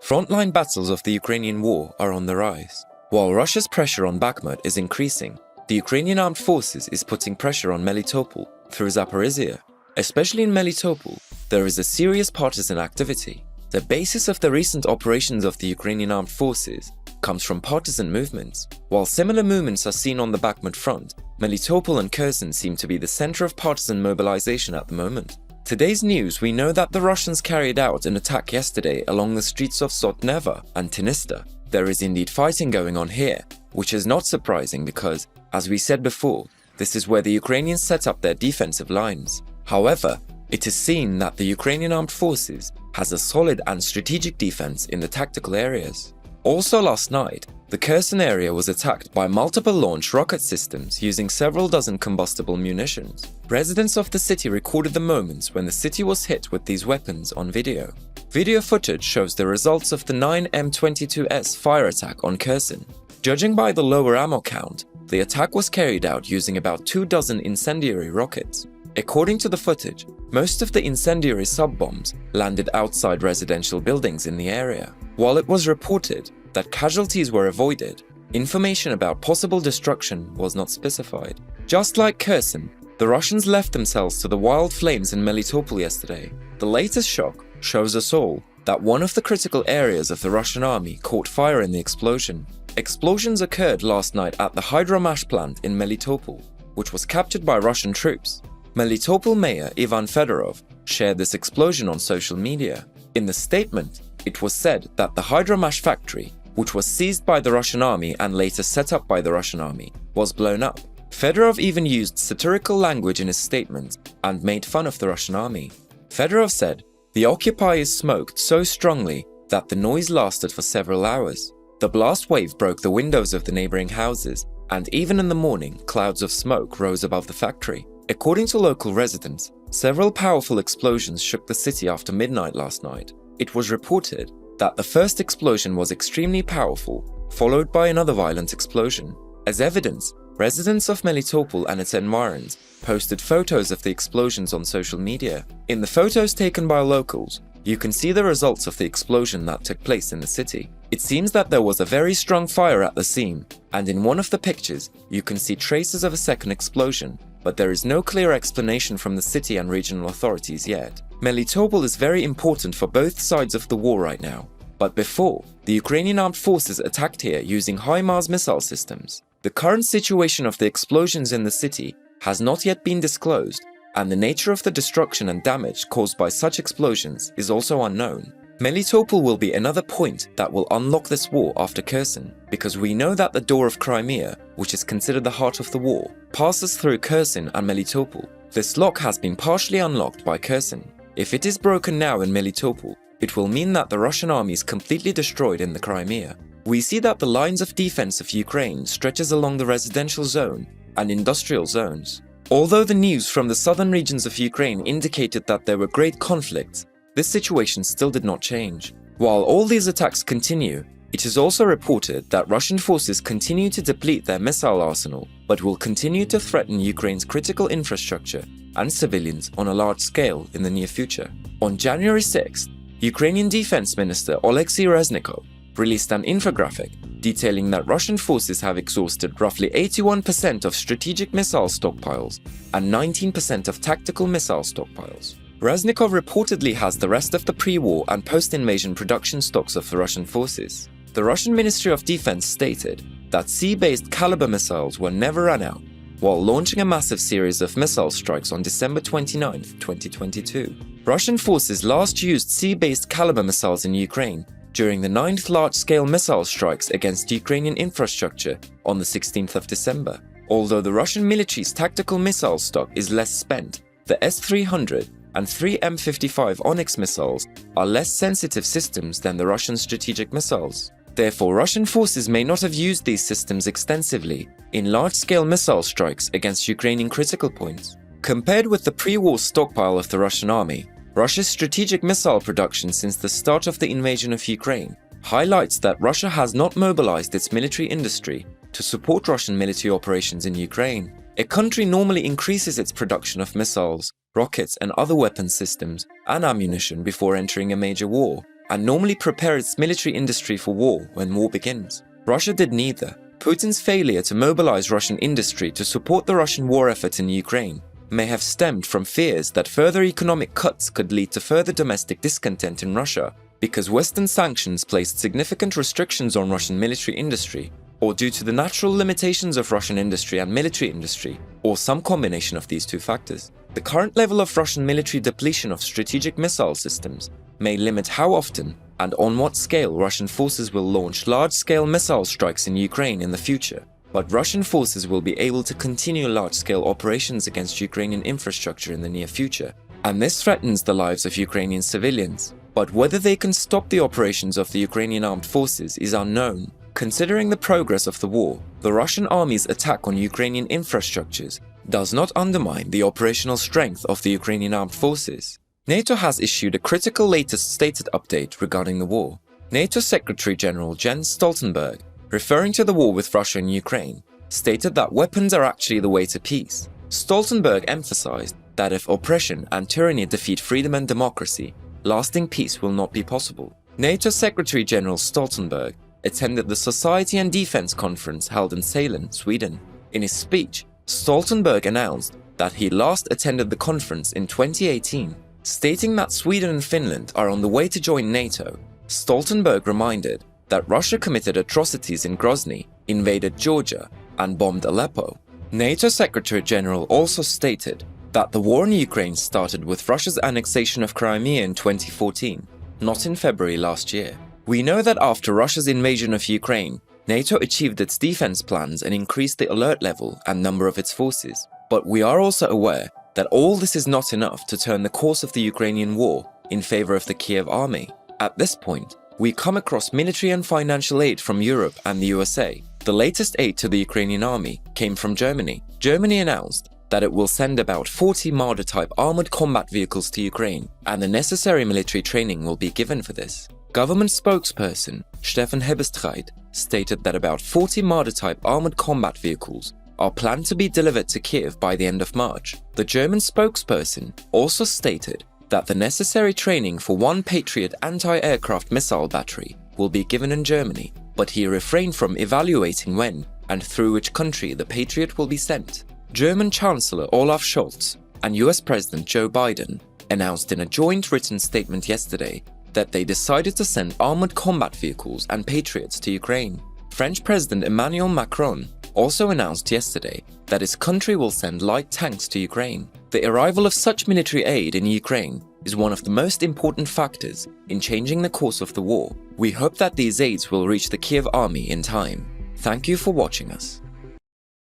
Frontline battles of the Ukrainian war are on the rise. While Russia's pressure on Bakhmut is increasing, the Ukrainian armed forces is putting pressure on Melitopol through Zaporizhia. Especially in Melitopol, there is a serious partisan activity. The basis of the recent operations of the Ukrainian armed forces comes from partisan movements. While similar movements are seen on the Bakhmut front, Melitopol and Kherson seem to be the center of partisan mobilization at the moment. Today's news, we know that the Russians carried out an attack yesterday along the streets of Sotneva and Tinista. There is indeed fighting going on here, which is not surprising because, as we said before, this is where the Ukrainians set up their defensive lines. However, it is seen that the Ukrainian armed forces has a solid and strategic defense in the tactical areas. Also last night, the Kherson area was attacked by multiple launch rocket systems using several dozen combustible munitions. Residents of the city recorded the moments when the city was hit with these weapons on video. Video footage shows the results of the 9M22S fire attack on Kherson. Judging by the lower ammo count, the attack was carried out using about 24 incendiary rockets. According to the footage, most of the incendiary sub-bombs landed outside residential buildings in the area. While it was reported that casualties were avoided, information about possible destruction was not specified. Just like Kherson, the Russians left themselves to the wild flames in Melitopol yesterday. The latest shock shows us all that one of the critical areas of the Russian army caught fire in the explosion. Explosions occurred last night at the Hydromash plant in Melitopol, which was captured by Russian troops. Melitopol Mayor Ivan Fedorov shared this explosion on social media. In the statement, it was said that the Hydromash factory, which was seized by the Russian army and later set up by the Russian army, was blown up. Fedorov even used satirical language in his statement and made fun of the Russian army. Fedorov said, "The occupiers smoked so strongly that the noise lasted for several hours. The blast wave broke the windows of the neighboring houses, and even in the morning, clouds of smoke rose above the factory." According to local residents, several powerful explosions shook the city after midnight last night. It was reported that the first explosion was extremely powerful, followed by another violent explosion. As evidence, residents of Melitopol and its environs posted photos of the explosions on social media. In the photos taken by locals, you can see the results of the explosion that took place in the city. It seems that there was a very strong fire at the scene, and in one of the pictures, you can see traces of a second explosion, but there is no clear explanation from the city and regional authorities yet. Melitopol is very important for both sides of the war right now, but before, the Ukrainian armed forces attacked here using HIMARS missile systems. The current situation of the explosions in the city has not yet been disclosed, and the nature of the destruction and damage caused by such explosions is also unknown. Melitopol will be another point that will unlock this war after Kherson, because we know that the door of Crimea, which is considered the heart of the war, passes through Kherson and Melitopol. This lock has been partially unlocked by Kherson. If it is broken now in Melitopol, it will mean that the Russian army is completely destroyed in the Crimea. We see that the lines of defense of Ukraine stretches along the residential zone and industrial zones. Although the news from the southern regions of Ukraine indicated that there were great conflicts, this situation still did not change. While all these attacks continue, it is also reported that Russian forces continue to deplete their missile arsenal, but will continue to threaten Ukraine's critical infrastructure and civilians on a large scale in the near future. On January 6th, Ukrainian Defense Minister Oleksiy Reznikov released an infographic detailing that Russian forces have exhausted roughly 81% of strategic missile stockpiles and 19% of tactical missile stockpiles. Reznikov reportedly has the rest of the pre-war and post-invasion production stocks of the Russian forces. The Russian Ministry of Defense stated that sea-based Kalibr missiles were never run out, while launching a massive series of missile strikes on December 29, 2022. Russian forces last used sea-based Kalibr missiles in Ukraine during the 9th large-scale missile strikes against Ukrainian infrastructure on the 16th of December. Although the Russian military's tactical missile stock is less spent, the S-300 and 3M55 Onyx missiles are less sensitive systems than the Russian strategic missiles. Therefore, Russian forces may not have used these systems extensively in large-scale missile strikes against Ukrainian critical points. Compared with the pre-war stockpile of the Russian army, Russia's strategic missile production since the start of the invasion of Ukraine highlights that Russia has not mobilized its military industry to support Russian military operations in Ukraine. A country normally increases its production of missiles, rockets and other weapon systems and ammunition before entering a major war. and normally prepare its military industry for war when war begins. Russia did neither. Putin's failure to mobilize Russian industry to support the Russian war effort in Ukraine may have stemmed from fears that further economic cuts could lead to further domestic discontent in Russia because Western sanctions placed significant restrictions on Russian military industry, or due to the natural limitations of Russian industry and military industry, or some combination of these two factors. The current level of Russian military depletion of strategic missile systems may limit how often and on what scale Russian forces will launch large-scale missile strikes in Ukraine in the future, but Russian forces will be able to continue large-scale operations against Ukrainian infrastructure in the near future, and this threatens the lives of Ukrainian civilians. But whether they can stop the operations of the Ukrainian armed forces is unknown. Considering the progress of the war, the Russian army's attack on Ukrainian infrastructures does not undermine the operational strength of the Ukrainian armed forces. NATO has issued a critical latest stated update regarding the war. NATO Secretary General Jens Stoltenberg, referring to the war with Russia and Ukraine, stated that weapons are actually the way to peace. Stoltenberg emphasized that if oppression and tyranny defeat freedom and democracy, lasting peace will not be possible. NATO Secretary General Stoltenberg attended the Society and Defense Conference held in Sälen, Sweden. In his speech, Stoltenberg announced that he last attended the conference in 2018, stating that Sweden and Finland are on the way to join NATO. Stoltenberg reminded that Russia committed atrocities in Grozny, invaded Georgia, and bombed Aleppo. NATO Secretary General also stated that the war in Ukraine started with Russia's annexation of Crimea in 2014, not in February last year. We know that after Russia's invasion of Ukraine, NATO achieved its defense plans and increased the alert level and number of its forces. But we are also aware that all this is not enough to turn the course of the Ukrainian war in favor of the Kiev army. At this point, we come across military and financial aid from Europe and the USA. The latest aid to the Ukrainian army came from Germany. Germany announced that it will send about 40 Marder-type armored combat vehicles to Ukraine, and the necessary military training will be given for this. Government spokesperson Stefan Hebestreit stated that about 40 Marder-type armored combat vehicles are planned to be delivered to Kiev by the end of March. The German spokesperson also stated that the necessary training for one Patriot anti-aircraft missile battery will be given in Germany, but he refrained from evaluating when and through which country the Patriot will be sent. German Chancellor Olaf Scholz and US President Joe Biden announced in a joint written statement yesterday that they decided to send armored combat vehicles and Patriots to Ukraine. French President Emmanuel Macron also announced yesterday that his country will send light tanks to Ukraine. The arrival of such military aid in Ukraine is one of the most important factors in changing the course of the war. We hope that these aids will reach the Kiev army in time. Thank you for watching us.